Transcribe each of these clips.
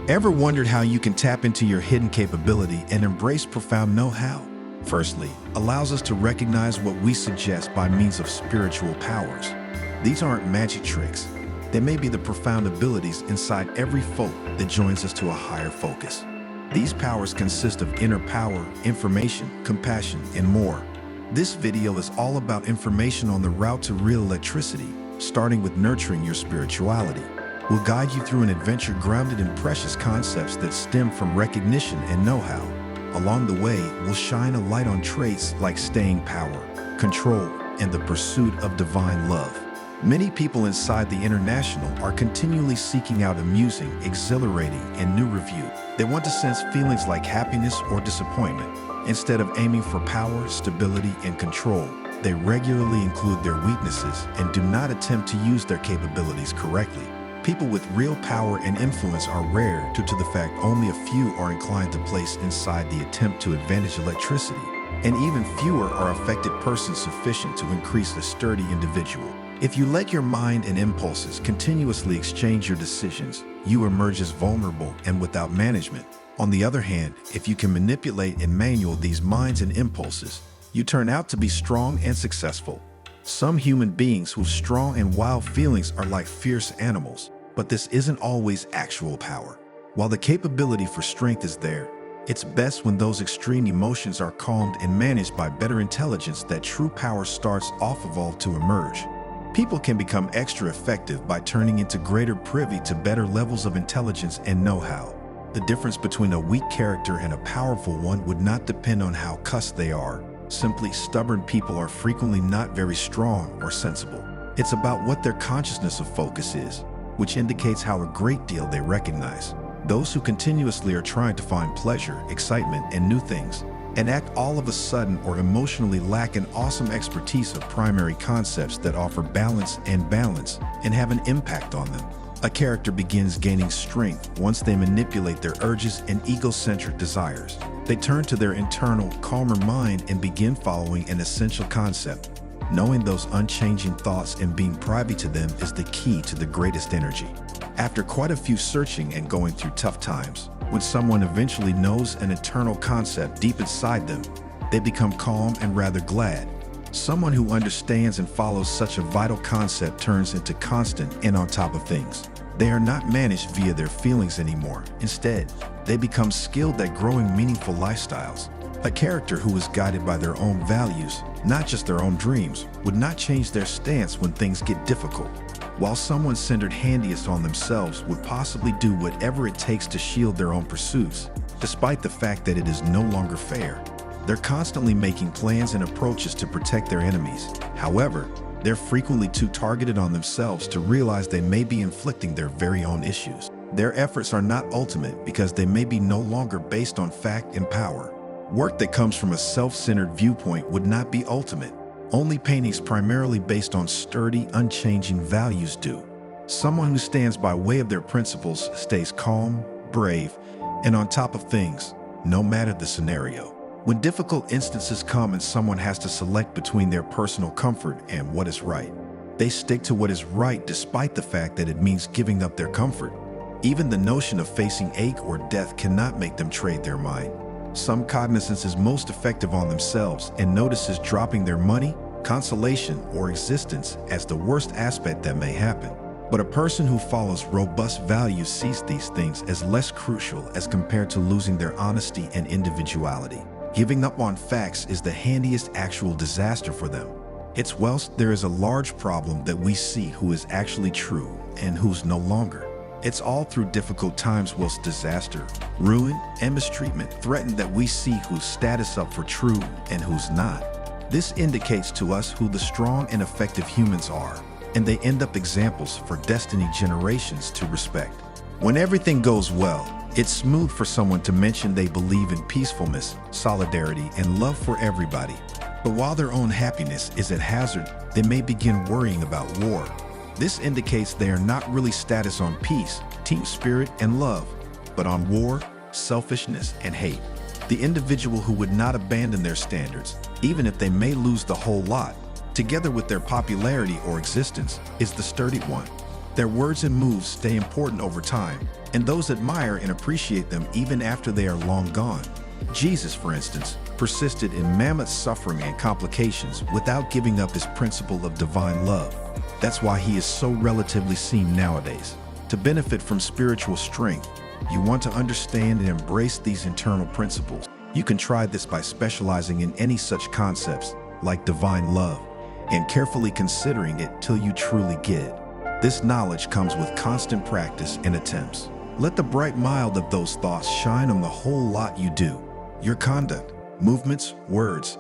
Ever wondered how you can tap into your hidden capability and embrace profound know-how? Firstly, allows us to recognize what we suggest by means of spiritual powers. These aren't magic tricks. They may be the profound abilities inside every folk that joins us to a higher focus. These powers consist of inner power, information, compassion, and more. This video is all about information on the route to real electricity, starting with nurturing your spirituality. We'll guide you through an adventure grounded in precious concepts that stem from recognition and know-how. Along the way, we'll shine a light on traits like staying power, control, and the pursuit of divine love. Many people inside the international are continually seeking out amusing, exhilarating, and new review. They want to sense feelings like happiness or disappointment. Instead of aiming for power, stability, and control, they regularly include their weaknesses and do not attempt to use their capabilities correctly. People with real power and influence are rare due to the fact only a few are inclined to place inside the attempt to advantage electricity, and even fewer are affected persons sufficient to increase a sturdy individual. If you let your mind and impulses continuously exchange your decisions, you emerge as vulnerable and without management. On the other hand, if you can manipulate and manual these minds and impulses, you turn out to be strong and successful. Some human beings with strong and wild feelings are like fierce animals, but this isn't always actual power. While the capability for strength is there, it's best when those extreme emotions are calmed and managed by better intelligence that true power starts off evolved to emerge. People can become extra effective by turning into greater privy to better levels of intelligence and know-how. The difference between a weak character and a powerful one would not depend on how cussed they are. Simply, stubborn people are frequently not very strong or sensible. It's about what their consciousness of focus is, which indicates how a great deal they recognize. Those who continuously are trying to find pleasure, excitement, and new things, and act all of a sudden or emotionally lack an awesome expertise of primary concepts that offer balance and have an impact on them. A character begins gaining strength once they manipulate their urges and egocentric desires. They turn to their internal, calmer mind and begin following an essential concept. Knowing those unchanging thoughts and being privy to them is the key to the greatest energy. After quite a few searching and going through tough times, when someone eventually knows an eternal concept deep inside them, they become calm and rather glad. Someone who understands and follows such a vital concept turns into constant and on top of things. They are not managed via their feelings anymore. Instead, they become skilled at growing meaningful lifestyles. A character who is guided by their own values, not just their own dreams, would not change their stance when things get difficult. While someone centered handiest on themselves would possibly do whatever it takes to shield their own pursuits, despite the fact that it is no longer fair. They're constantly making plans and approaches to protect their enemies. However, they're frequently too targeted on themselves to realize they may be inflicting their very own issues. Their efforts are not ultimate because they may be no longer based on fact and power. Work that comes from a self-centered viewpoint would not be ultimate. Only paintings primarily based on sturdy, unchanging values do. Someone who stands by way of their principles stays calm, brave, and on top of things, no matter the scenario. When difficult instances come and someone has to select between their personal comfort and what is right, they stick to what is right despite the fact that it means giving up their comfort. Even the notion of facing ache or death cannot make them trade their mind. Some cognizance is most effective on themselves and notices dropping their money, consolation, or existence as the worst aspect that may happen. But a person who follows robust values sees these things as less crucial as compared to losing their honesty and individuality. Giving up on facts is the handiest actual disaster for them. It's whilst there is a large problem that we see who is actually true and who's no longer. It's all through difficult times whilst disaster, ruin, and mistreatment threaten that we see whose status up for true and who's not. This indicates to us who the strong and effective humans are, and they end up examples for destiny generations to respect. When everything goes well, it's smooth for someone to mention they believe in peacefulness, solidarity, and love for everybody. But while their own happiness is at hazard, they may begin worrying about war. This indicates they are not really status on peace, team spirit, and love, but on war, selfishness, and hate. The individual who would not abandon their standards, even if they may lose the whole lot, together with their popularity or existence, is the sturdy one. Their words and moves stay important over time, and those admire and appreciate them even after they are long gone. Jesus, for instance, persisted in mammoth suffering and complications without giving up his principle of divine love. That's why he is so relatively seen nowadays. To benefit from spiritual strength, you want to understand and embrace these internal principles. You can try this by specializing in any such concepts, like divine love, and carefully considering it till you truly get it. This knowledge comes with constant practice and attempts. Let the bright mild of those thoughts shine on the whole lot you do, your conduct, movements, words,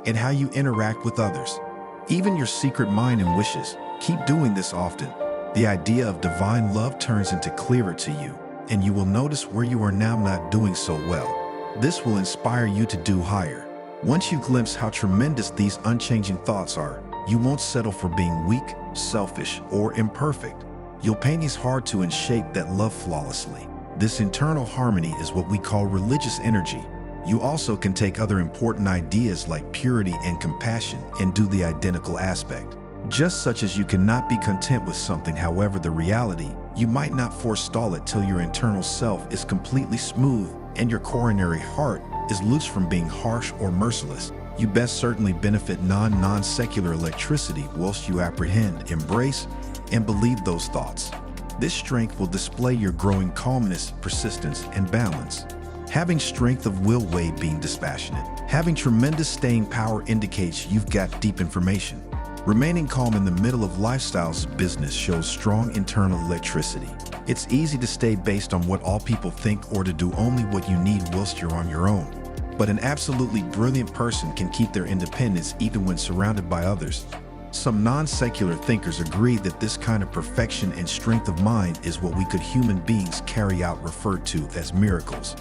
and how you interact with others. Even your secret mind and wishes. Keep doing this often. The idea of divine love turns into clearer to you, and you will notice where you are now not doing so well. This will inspire you to do higher. Once you glimpse how tremendous these unchanging thoughts are, you won't settle for being weak, selfish, or imperfect. You'll paint his heart to and shape that love flawlessly. This internal harmony is what we call religious energy. You also can take other important ideas like purity and compassion and do the identical aspect. Just such as you cannot be content with something, however the reality, you might not forestall it till your internal self is completely smooth and your coronary heart is loose from being harsh or merciless. You best certainly benefit non-secular electricity whilst you apprehend, embrace, and believe those thoughts. This strength will display your growing calmness, persistence, and balance. Having strength of will way being dispassionate. Having tremendous staying power indicates you've got deep information. Remaining calm in the middle of lifestyle's business shows strong internal electricity. It's easy to stay based on what all people think or to do only what you need whilst you're on your own. But an absolutely brilliant person can keep their independence even when surrounded by others. Some non-secular thinkers agree that this kind of perfection and strength of mind is what we could human beings carry out, referred to as miracles.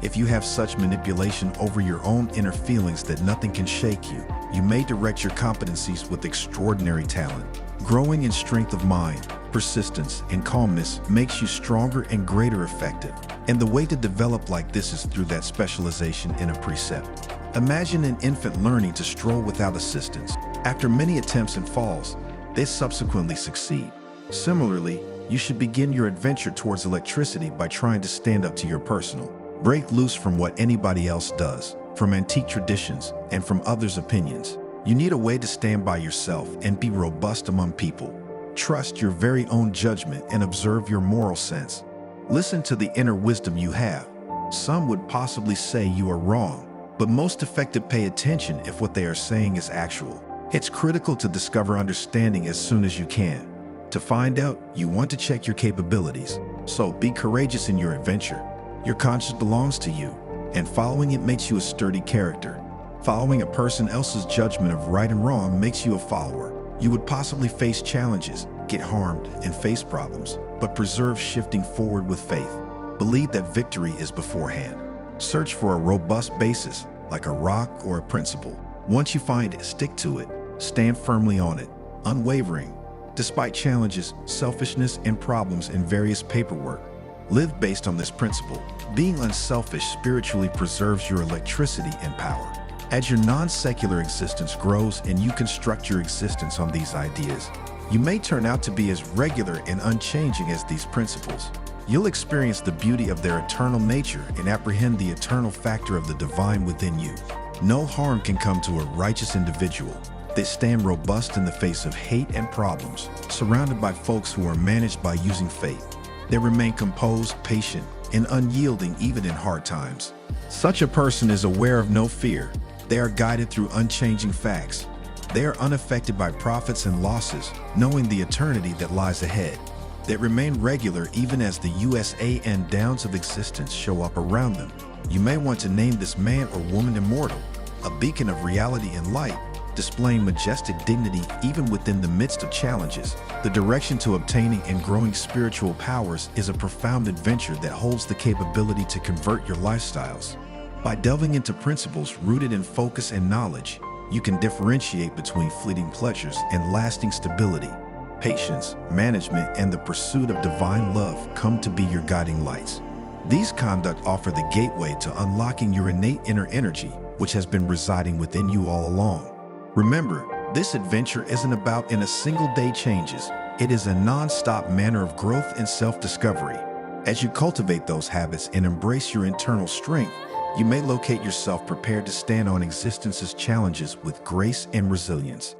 If you have such manipulation over your own inner feelings that nothing can shake you, you may direct your competencies with extraordinary talent. Growing in strength of mind, persistence, and calmness makes you stronger and greater effective. And the way to develop like this is through that specialization in a precept. Imagine an infant learning to stroll without assistance. After many attempts and falls, they subsequently succeed. Similarly, you should begin your adventure towards electricity by trying to stand up to your personal. Break loose from what anybody else does, from antique traditions, and from others' opinions. You need a way to stand by yourself and be robust among people. Trust your very own judgment and observe your moral sense. Listen to the inner wisdom you have. Some would possibly say you are wrong, but most effective pay attention if what they are saying is actual. It's critical to discover understanding as soon as you can. To find out, you want to check your capabilities. So be courageous in your adventure. Your conscience belongs to you, and following it makes you a sturdy character. Following a person else's judgment of right and wrong makes you a follower. You would possibly face challenges, get harmed, and face problems, but preserve shifting forward with faith. Believe that victory is beforehand. Search for a robust basis, like a rock or a principle. Once you find it, stick to it. Stand firmly on it, unwavering. Despite challenges, selfishness, and problems in various paperwork, live based on this principle. Being unselfish spiritually preserves your electricity and power. As your non-secular existence grows and you construct your existence on these ideas, you may turn out to be as regular and unchanging as these principles. You'll experience the beauty of their eternal nature and apprehend the eternal factor of the divine within you. No harm can come to a righteous individual. They stand robust in the face of hate and problems, surrounded by folks who are managed by using faith. They remain composed, patient, and unyielding even in hard times. Such a person is aware of no fear. They are guided through unchanging facts. They are unaffected by profits and losses, knowing the eternity that lies ahead. They remain regular even as the ups and downs of existence show up around them. You may want to name this man or woman immortal, a beacon of reality and light, displaying majestic dignity even within the midst of challenges. The direction to obtaining and growing spiritual powers is a profound adventure that holds the capability to convert your lifestyles. By delving into principles rooted in focus and knowledge, you can differentiate between fleeting pleasures and lasting stability. Patience, management, and the pursuit of divine love come to be your guiding lights. These conduct offer the gateway to unlocking your innate inner energy, which has been residing within you all along. Remember, this adventure isn't about in a single day changes. It is a non-stop manner of growth and self-discovery. As you cultivate those habits and embrace your internal strength, you may locate yourself prepared to stand on existence's challenges with grace and resilience.